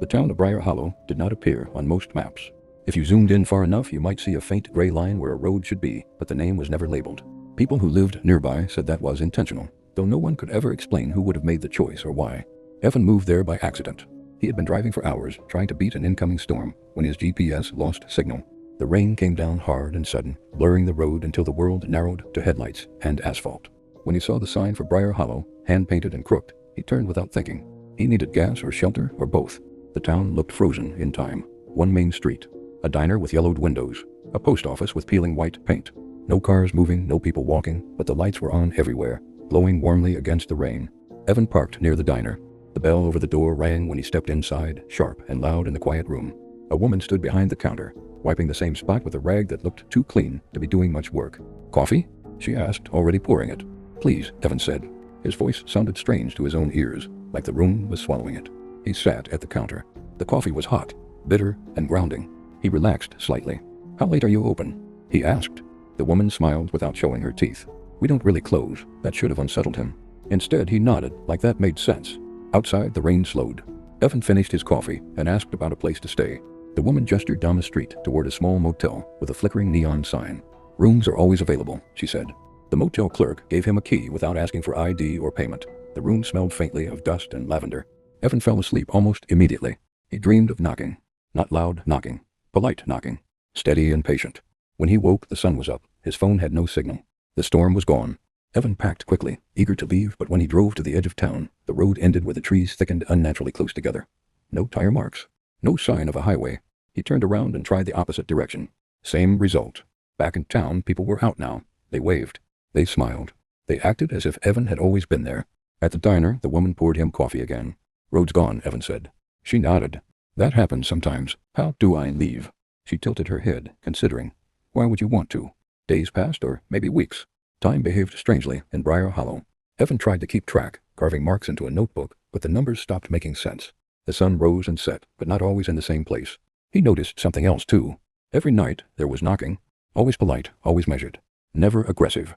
The town of Briar Hollow did not appear on most maps. If you zoomed in far enough, you might see a faint gray line where a road should be, but the name was never labeled. People who lived nearby said that was intentional, though no one could ever explain who would have made the choice or why. Evan moved there by accident. He had been driving for hours, trying to beat an incoming storm, when his GPS lost signal. The rain came down hard and sudden, blurring the road until the world narrowed to headlights and asphalt. When he saw the sign for Briar Hollow, hand-painted and crooked, he turned without thinking. He needed gas or shelter or both. The town looked frozen in time. One main street, a diner with yellowed windows, a post office with peeling white paint. No cars moving, no people walking, but the lights were on everywhere, glowing warmly against the rain. Evan parked near the diner. The bell over the door rang when he stepped inside, sharp and loud in the quiet room. A woman stood behind the counter, wiping the same spot with a rag that looked too clean to be doing much work. "Coffee?" she asked, already pouring it. "Please," Evan said. His voice sounded strange to his own ears, like the room was swallowing it. He sat at the counter. The coffee was hot, bitter, and grounding. He relaxed slightly. "How late are you open?" he asked. The woman smiled without showing her teeth. "We don't really close." That should have unsettled him. Instead, he nodded, like that made sense. Outside, the rain slowed. Evan finished his coffee and asked about a place to stay. The woman gestured down the street toward a small motel with a flickering neon sign. "Rooms are always available," she said. The motel clerk gave him a key without asking for ID or payment. The room smelled faintly of dust and lavender. Evan fell asleep almost immediately. He dreamed of knocking. Not loud knocking. Polite knocking. Steady and patient. When he woke, the sun was up. His phone had no signal. The storm was gone. Evan packed quickly, eager to leave, but when he drove to the edge of town, the road ended where the trees thickened unnaturally close together. No tire marks. No sign of a highway. He turned around and tried the opposite direction. Same result. Back in town, people were out now. They waved. They smiled. They acted as if Evan had always been there. At the diner, the woman poured him coffee again. "Road's gone," Evan said. She nodded. "That happens sometimes. How do I leave?" She tilted her head, considering. "Why would you want to?" Days passed, or maybe weeks. Time behaved strangely in Briar Hollow. Evan tried to keep track, carving marks into a notebook, but the numbers stopped making sense. The sun rose and set, but not always in the same place. He noticed something else too. Every night there was knocking. Always polite, always measured. Never aggressive.